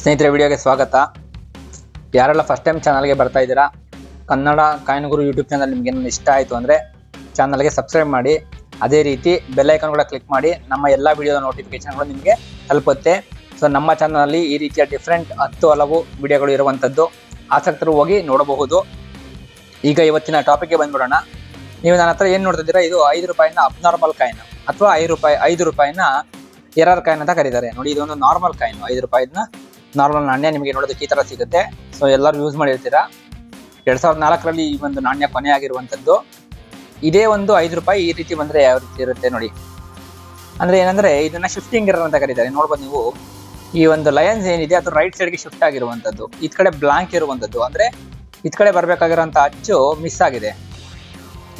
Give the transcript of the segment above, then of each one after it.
ಸ್ನೇಹಿತರೆ, ವಿಡಿಯೋಗೆ ಸ್ವಾಗತ. ಯಾರೆಲ್ಲ ಫಸ್ಟ್ ಟೈಮ್ ಚಾನಲ್ಗೆ ಬರ್ತಾ ಇದ್ದೀರಾ, ಕನ್ನಡ ಕಾಯಿನ್ ಗುರು ಯೂಟ್ಯೂಬ್ ಚಾನಲ್ ನಿಮಗೆ ಇಷ್ಟ ಆಯಿತು ಅಂದರೆ ಚಾನಲ್ಗೆ ಸಬ್ಸ್ಕ್ರೈಬ್ ಮಾಡಿ. ಅದೇ ರೀತಿ ಬೆಲ್ ಐಕಾನ್ ಕೂಡ ಕ್ಲಿಕ್ ಮಾಡಿ. ನಮ್ಮ ಎಲ್ಲ ವಿಡಿಯೋದ ನೋಟಿಫಿಕೇಶನ್ಗಳು ನಿಮಗೆ ತಲುಪುತ್ತೆ. ಸೊ ನಮ್ಮ ಚಾನಲಲ್ಲಿ ಈ ರೀತಿಯ ಡಿಫ್ರೆಂಟ್ ಹಲವು ವಿಡಿಯೋಗಳು ಇರುವಂಥದ್ದು. ಆಸಕ್ತರು ಹೋಗಿ ನೋಡಬಹುದು. ಈಗ ಇವತ್ತಿನ ಟಾಪಿಕ್ಗೆ ಬಂದ್ಬಿಡೋಣ. ನೀವು ನನ್ನ ಹತ್ರ ಏನು ನೋಡ್ತಿದ್ದೀರಾ, ಇದು 5 ರೂಪಾಯಿನ ಅಬ್ನಾರ್ಮಲ್ ಕಾಯಿನ್ ಅಥವಾ 5 ರೂಪಾಯಿನ ಎರರ್ ಕಾಯಿನ್ ಅಂತ ಕರೀತಾರೆ. ನೋಡಿ, ಇದೊಂದು ನಾರ್ಮಲ್ ಕಾಯಿನ್. 5 ರೂಪಾಯಿನ ನಾರ್ಮಲ್ ನಾಣ್ಯ ನಿಮಗೆ ನೋಡೋದಕ್ಕೆ ಈ ಥರ ಸಿಗುತ್ತೆ. ಸೊ ಎಲ್ಲರೂ ಯೂಸ್ ಮಾಡಿರ್ತೀರಾ. 2004ರಲ್ಲಿ ಈ ಒಂದು ನಾಣ್ಯ ಕೊನೆ ಆಗಿರುವಂಥದ್ದು. ಇದೇ ಒಂದು 5 ರೂಪಾಯಿ ಈ ರೀತಿ ಬಂದರೆ ಯಾವ ರೀತಿ ಇರುತ್ತೆ ನೋಡಿ. ಅಂದರೆ ಏನಂದರೆ, ಇದನ್ನ ಶಿಫ್ಟಿಂಗ್ ಎರರ್ ಅಂತ ಕರೀತಾರೆ. ನೋಡ್ಬೋದು ನೀವು, ಈ ಒಂದು ಲಯನ್ಸ್ ಏನಿದೆ ಅದು ರೈಟ್ ಸೈಡ್ಗೆ ಶಿಫ್ಟ್ ಆಗಿರುವಂಥದ್ದು. ಈ ಕಡೆ ಬ್ಲಾಂಕ್ ಇರುವಂಥದ್ದು, ಅಂದರೆ ಈ ಕಡೆ ಬರಬೇಕಾಗಿರೋಂಥ ಅಚ್ಚು ಮಿಸ್ ಆಗಿದೆ.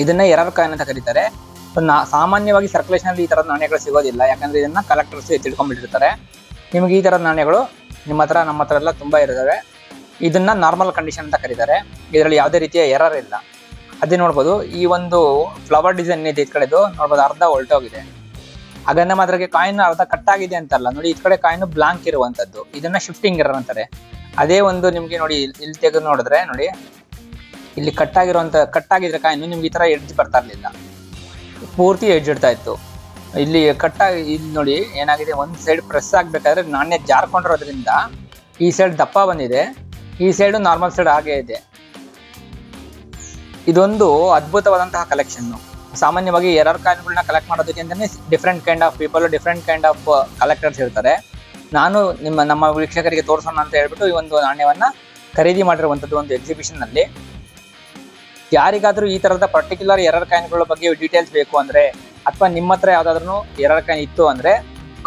ಇದನ್ನ ಎರರ್ ಕಾಯಿನ್ ಅಂತ ಕರೀತಾರೆ. ಸಾಮಾನ್ಯವಾಗಿ ಸರ್ಕ್ಯುಲೇಷನಲ್ಲಿ ಈ ಥರದ ನಾಣ್ಯಗಳು ಸಿಗೋದಿಲ್ಲ, ಯಾಕಂದರೆ ಇದನ್ನ ಕಲೆಕ್ಟರ್ಸ್ ತಿಳ್ಕೊಂಡ್ಬಿಟ್ಟಿರ್ತಾರೆ. ನಿಮಗೆ ಈ ಥರದ ನಾಣ್ಯಗಳು ನಿಮ್ಮ ಹತ್ರ ನಮ್ಮ ಹತ್ರ ಎಲ್ಲ ತುಂಬ ಇರ್ತವೆ. ಇದನ್ನ ನಾರ್ಮಲ್ ಕಂಡೀಷನ್ ಅಂತ ಕರೀತಾರೆ. ಇದರಲ್ಲಿ ಯಾವುದೇ ರೀತಿಯ ಎರರ್ ಇಲ್ಲ. ಅದೇ ನೋಡ್ಬೋದು, ಈ ಒಂದು ಫ್ಲವರ್ ಡಿಸೈನ್ ಇದೆ, ಈ ಕಡೆದು ನೋಡ್ಬೋದು ಅರ್ಧ ಹೊಲ್ಟೋಗಿದೆ. ಹಾಗನ್ನ ಮಾತ್ರಕ್ಕೆ ಕಾಯಿನ್ ಅರ್ಧ ಕಟ್ಟಾಗಿದೆ ಅಂತಲ್ಲ. ನೋಡಿ, ಈ ಕಡೆ ಕಾಯಿನ್ ಬ್ಲಾಂಕ್ ಇರುವಂಥದ್ದು, ಇದನ್ನ ಶಿಫ್ಟಿಂಗ್ ಎರರ್ ಅಂತಾರೆ. ಅದೇ ಒಂದು ನಿಮಗೆ ನೋಡಿ, ಇಲ್ಲಿ ತೆಗೆದು ನೋಡಿದ್ರೆ ನೋಡಿ, ಇಲ್ಲಿ ಕಟ್ಟಾಗಿದ್ರೆ ಕಾಯಿನ್ ನಿಮ್ಗೆ ಈ ಥರ ಎಡ್ಜ್ ಬರ್ತಾ ಇರಲಿಲ್ಲ, ಪೂರ್ತಿ ಎಡ್ಜ್ ಇಡ್ತಾ ಇತ್ತು. ಇಲ್ಲಿ ಇಲ್ಲಿ ನೋಡಿ ಏನಾಗಿದೆ, ಒಂದು ಸೈಡ್ ಪ್ರೆಸ್ ಆಗಬೇಕಾದ್ರೆ ನಾಣ್ಯ ಜಾರ್ಕೊಂಡಿರೋದ್ರಿಂದ ಈ ಸೈಡ್ ದಪ್ಪ ಬಂದಿದೆ, ಈ ಸೈಡು ನಾರ್ಮಲ್ ಸೈಡ್ ಹಾಗೆ ಇದೆ. ಇದೊಂದು ಅದ್ಭುತವಾದಂತಹ ಕಲೆಕ್ಷನ್ನು. ಸಾಮಾನ್ಯವಾಗಿ ಎರರ್ ಕಾಯಿನ್ಗಳನ್ನ ಕಲೆಕ್ಟ್ ಮಾಡೋದಕ್ಕೆ ಅಂತಲೇ different kind of people, different kind of collectors ಇರ್ತಾರೆ. ನಾನು ನಮ್ಮ ವೀಕ್ಷಕರಿಗೆ ತೋರಿಸೋಣ ಅಂತ ಹೇಳ್ಬಿಟ್ಟು ಈ ಒಂದು ನಾಣ್ಯವನ್ನು ಖರೀದಿ ಮಾಡಿರುವಂಥದ್ದು ಒಂದು ಎಕ್ಸಿಬಿಷನ್ನಲ್ಲಿ. ಯಾರಿಗಾದರೂ ಈ ಥರದ ಪರ್ಟಿಕ್ಯುಲರ್ ಎರರ್ ಕಾಯಿನ್ಗಳ ಬಗ್ಗೆ ಡೀಟೇಲ್ಸ್ ಬೇಕು ಅಂದರೆ, ಅಥವಾ ನಿಮ್ಮ ಹತ್ರ ಯಾವುದಾದ್ರೂ ಎರರ್ ಕಾಯಿನ್ ಇತ್ತು ಅಂದರೆ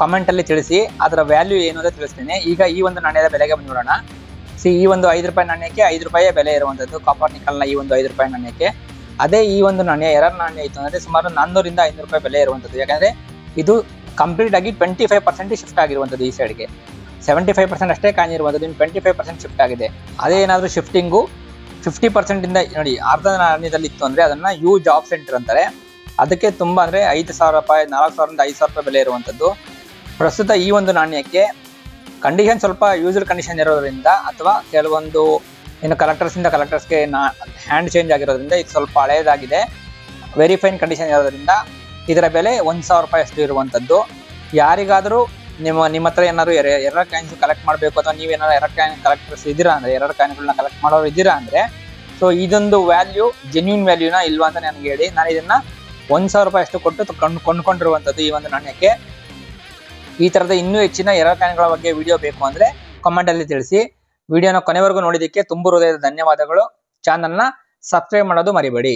ಕಮೆಂಟಲ್ಲಿ ತಿಳಿಸಿ. ಅದರ ವ್ಯಾಲ್ಯೂ ಏನು ಅಂತ ತಿಳಿಸ್ತೀನಿ. ಈಗ ಈ ಒಂದು ನಾಣ್ಯದ ಬೆಲೆಗೆ ಬಂದ್ಬಿಡೋಣ. ಈ ಒಂದು 5 ರೂಪಾಯಿ ನಾಣ್ಯಕ್ಕೆ 5 ರೂಪಾಯಿಯೇ ಬೆಲೆ ಇರುವಂಥದ್ದು, ಕಾಪರ್ ನಿಕಲ್ನ ಈ ಒಂದು 5 ರೂಪಾಯಿ ನಾಣ್ಯಕ್ಕೆ. ಅದೇ ಈ ಒಂದು ನಾಣ್ಯ ಎರರ್ ನಾಣ್ಯ ಇತ್ತು ಅಂದರೆ ಸುಮಾರು 400 ರಿಂದ 500 ರೂಪಾಯಿ ಬೆಲೆ ಇರುವಂಥದ್ದು. ಯಾಕಂದರೆ ಇದು ಕಂಪ್ಲೀಟ್ ಆಗಿ 25% ಶಿಫ್ಟ್ ಆಗಿರುವಂಥದ್ದು. ಈ ಸೈಡ್ಗೆ 75% ಅಷ್ಟೇ ಕಾಯಿನ್ ಇರುವಂಥದ್ದು, ಇನ್ನು 25% ಶಿಫ್ಟ್ ಆಗಿದೆ. ಅದೇ ಏನಾದರೂ ಶಿಫ್ಟಿಂಗು 50% ಇಂದ ನೋಡಿ, ಅರ್ಧ ನಾಣ್ಯದಲ್ಲಿ ಇತ್ತು ಅಂದರೆ ಅದನ್ನು ಯು ಜಾಬ್ ಸೆಂಟರ್ ಅಂತಾರೆ. ಅದಕ್ಕೆ ತುಂಬ ಅಂದರೆ 5,000 ರೂಪಾಯಿ, 4,000 ರಿಂದ 5,000 ರೂಪಾಯಿ ಬೆಲೆ ಇರುವಂಥದ್ದು. ಪ್ರಸ್ತುತ ಈ ಒಂದು ನಾಣ್ಯಕ್ಕೆ ಕಂಡೀಷನ್ ಸ್ವಲ್ಪ ಯೂಸರ್ ಕಂಡೀಷನ್ ಇರೋದ್ರಿಂದ, ಅಥವಾ ಕೆಲವೊಂದು ಇನ್ನು ಕಲೆಕ್ಟರ್ಸ್ಗೆ ಹ್ಯಾಂಡ್ ಚೇಂಜ್ ಆಗಿರೋದ್ರಿಂದ ಇದು ಸ್ವಲ್ಪ ಹಳೆಯದಾಗಿದೆ. ವೆರಿ ಫೈನ್ ಕಂಡೀಷನ್ ಇರೋದ್ರಿಂದ ಇದರ ಬೆಲೆ 1,000 ರೂಪಾಯಿ ಅಷ್ಟು ಇರುವಂಥದ್ದು. ಯಾರಿಗಾದರೂ ನಿಮ್ಮ ಹತ್ರ ಏನಾದ್ರು ಎರರ್ ಕಾಯಿನ್ಸ್ ಕಲೆಕ್ಟ್ ಮಾಡಬೇಕು, ಅಥವಾ ನೀವೇನಾದ್ರು ಎರರ್ ಕಾಯಿನ್ ಕಲೆಕ್ಟರ್ಸ್ ಇದ್ದೀರಾ ಅಂದರೆ, ಎರರ್ ಕಾಯಿನ್ಗಳನ್ನ ಕಲೆಕ್ಟ್ ಮಾಡೋರು ಇದ್ದೀರಾ ಅಂದರೆ, ಸೊ ಇದೊಂದು ವ್ಯಾಲ್ಯೂ ಜೆನ್ಯೂನ್ ವ್ಯಾಲ್ಯೂನ ಇಲ್ವಾ ಅಂತ ನನಗೆ ಹೇಳಿ. ನಾನು ಇದನ್ನು 1,000 ರೂಪಾಯಿ ಅಷ್ಟು ಕೊಟ್ಟು ಕೊಂಡ್ಕೊಂಡಿರುವಂಥದ್ದು ಈ ಒಂದು ನಾಣ್ಯಕ್ಕೆ. ಈ ಥರದ ಇನ್ನೂ ಹೆಚ್ಚಿನ ಎರರ್ ಕಾಯಿನ್ಗಳ ಬಗ್ಗೆ ವಿಡಿಯೋ ಬೇಕು ಅಂದರೆ ಕಮೆಂಟಲ್ಲಿ ತಿಳಿಸಿ. ವಿಡಿಯೋನ ಕೊನೆವರೆಗೂ ನೋಡಿದ್ದಕ್ಕೆ ತುಂಬ ಹೃದಯದ ಧನ್ಯವಾದಗಳು. ಚಾನಲ್ನ ಸಬ್ಸ್ಕ್ರೈಬ್ ಮಾಡೋದು ಮರಿಬೇಡಿ.